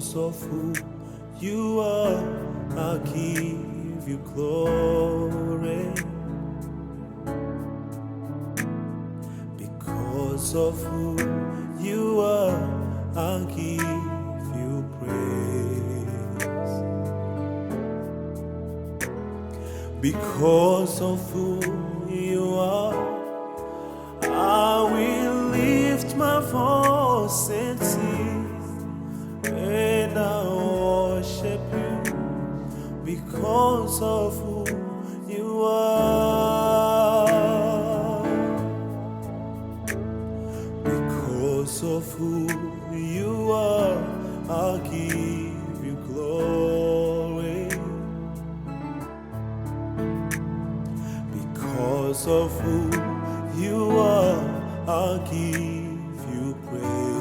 because of who you are, I give you glory. Because of who you are, I give you praise. Because of who you are, I will lift my voice and sing, and I worship you. Because of who you are, because of who you are, I'll give you glory. Because of who you are, I'll give you praise.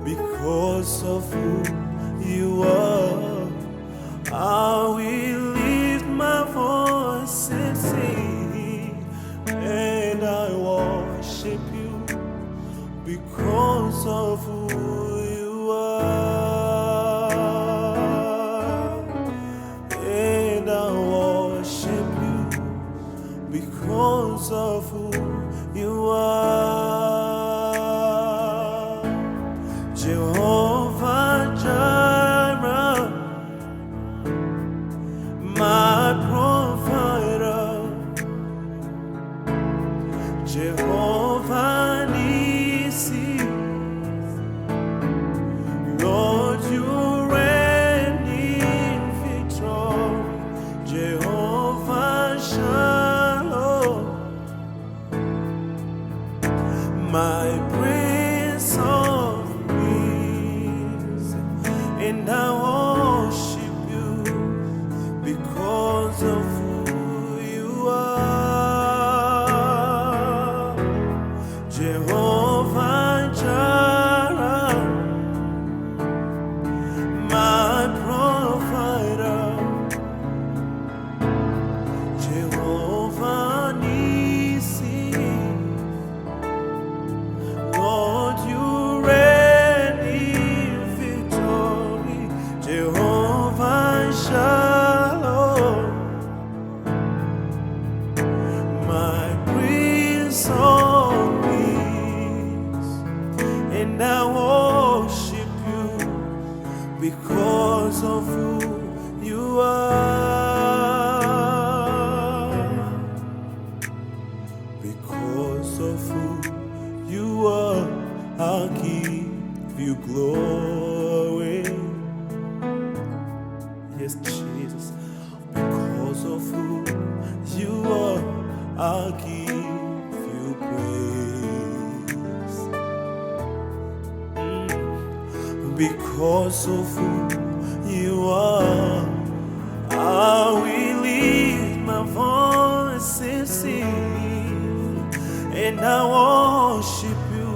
Because of who you are, I will lift my voice and sing, and I worship you. Because of who you are, and I worship you. Because of who you are, Jehovah Jireh, my provider, Jehovah Nissi, Lord, you reign in victory, Jehovah Shalom, my Prince of Peace, and I worship you because of who you are, Jehovah Jireh, my provider, Jehovah Nissi, Lord, you reign in victory, Jehovah Shalom, my Prince of Peace, and I worship you because of who you are. Because of who you are, I'll give you glory. Yes, Jesus. Because of who you are, I'll give you praise. Because of who you are, I will lift my voice and sing, and I worship you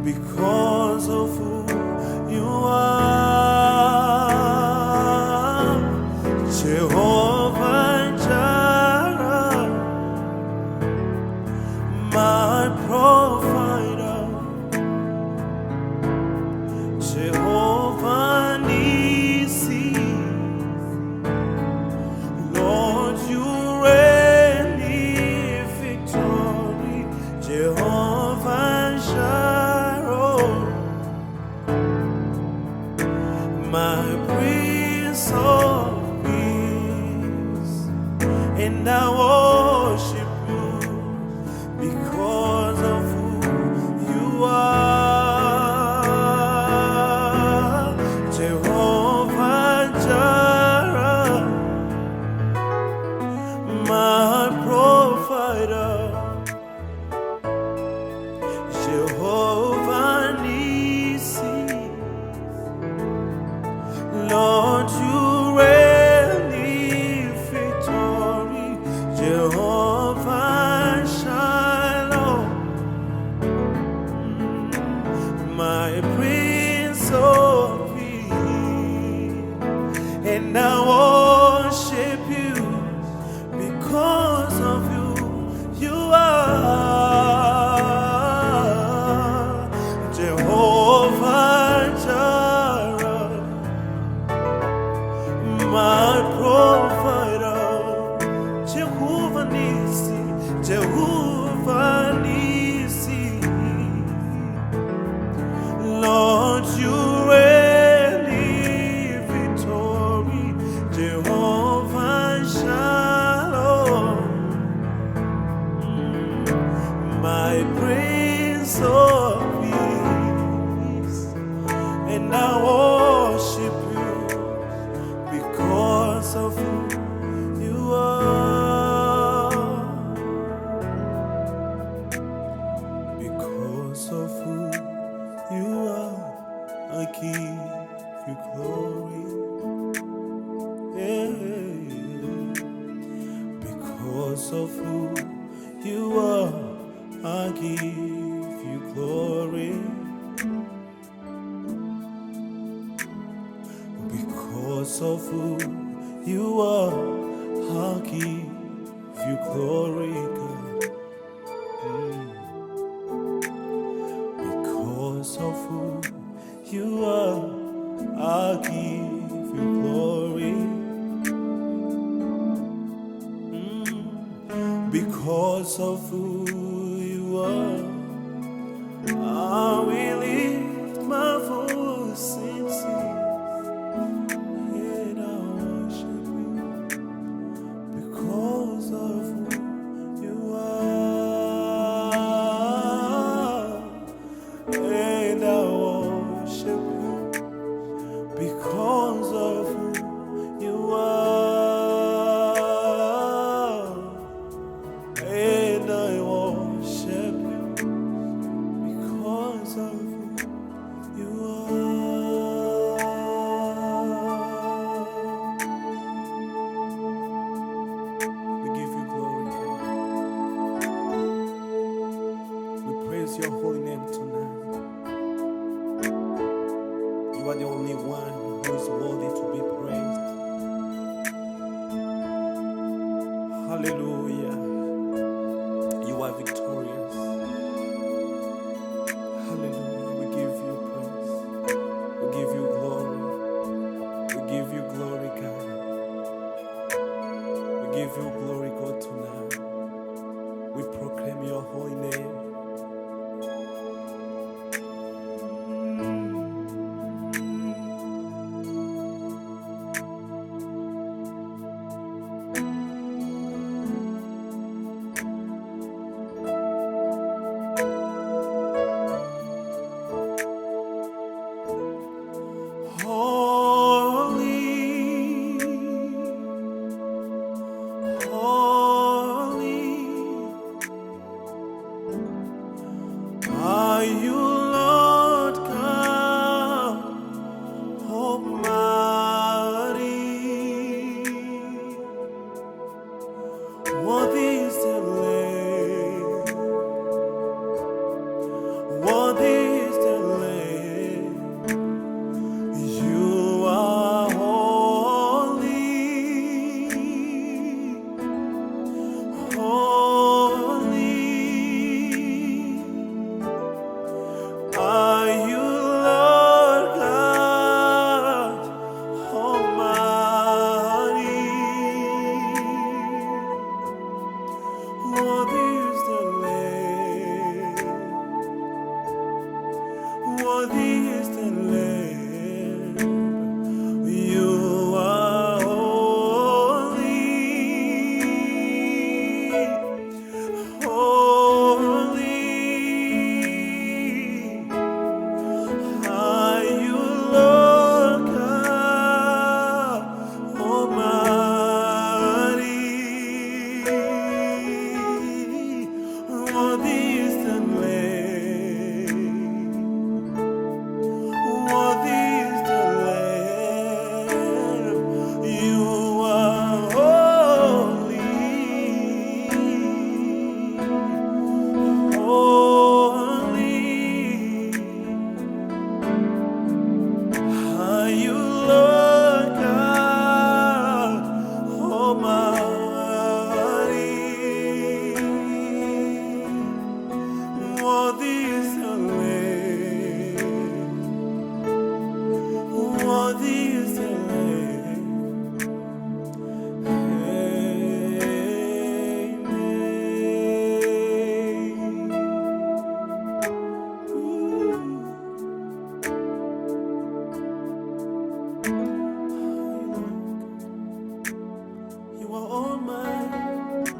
because of who you are, Jehovah Jireh, my provider, Jehovah Nissi, Lord, you reign in victory, Jehovah Shalom, my Prince of Peace, and I worship you because of who you are, Jehovah Jireh, my provider, Jehovah Nissi, Lord, you reign in victory, Jehovah Because of who you are, I give you glory. Because of who you are, I give you glory, God. Because of who you are, I give you glory. Because of who you are, I will lift my voice and sing, and I worship you. Because of who you are, and I worship you. Because of who you are, and I worship you. Because of who you are. We give you glory, God. We praise your holy name tonight. You are the only one who is worthy to be praised. Hallelujah. You are victorious. Hallelujah. We give you praise. We give you glory. We give you glory, God. We give you glory, God, tonight. We proclaim your holy name. Holy, holy are you, Lord God Almighty. Worthy is the Lamb, worthy is the Lamb. You are holy, holy are you, Lord God Almighty. Worthy is the Lamb, worthy is the Lamb. You are holy, holy are you, Lord God Almighty. Worthy is the Lamb, worthy is the Lamb. You are holy, holy are you, Lord God Almighty. Worthy is the Lamb, worthy is the Lamb. You are almighty,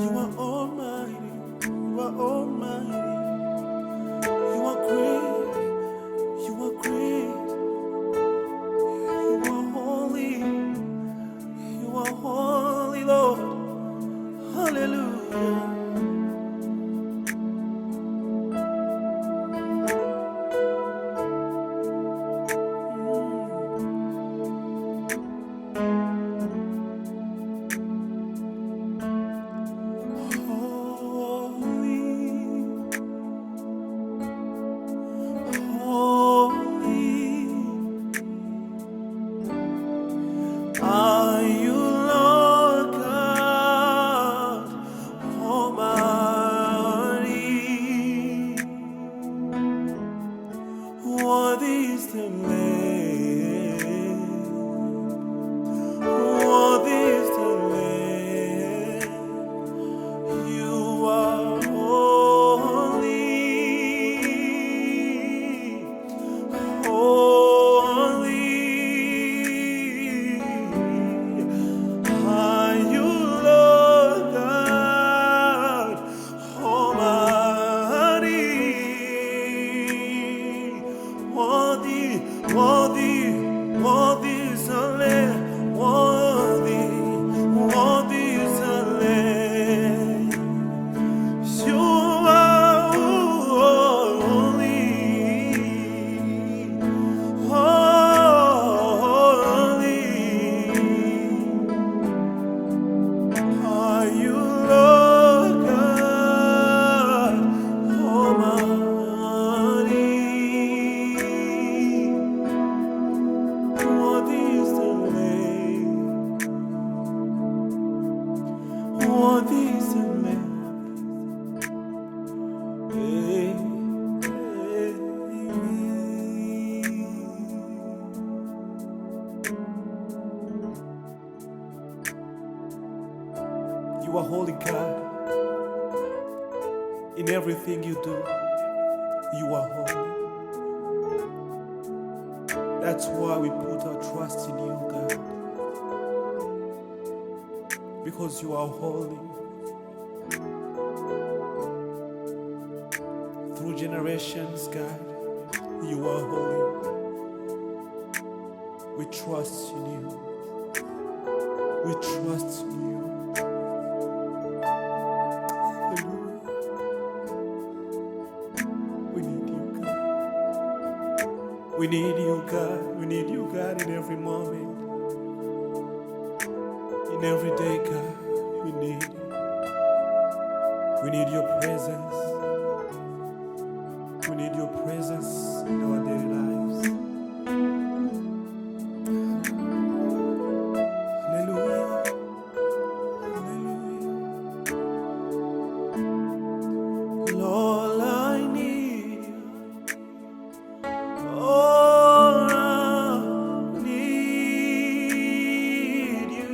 you are almighty, you are almighty. You are great, you are great, you are holy, Lord. Hallelujah. worthy is the Lamb. Hey, hey. You are holy, God. In everything you do, you are holy. That's why we put our trust in you, God. Because you are holy. Through generations, God, you are holy. We trust in you. We trust in you. We need you, God. We need you, God. We need you, God, in every moment. In every day, God, we need you. We need your presence. We need your presence in our daily lives. Hallelujah. Hallelujah. Lord, I need you. Oh, I need you.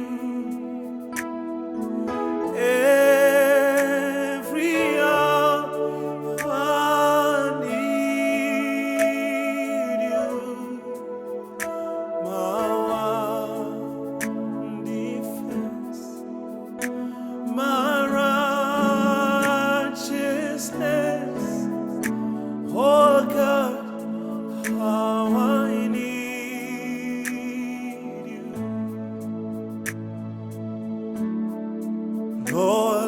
Every hour I need you. My one defense, my righteousness. Oh God, how I need you. Lord,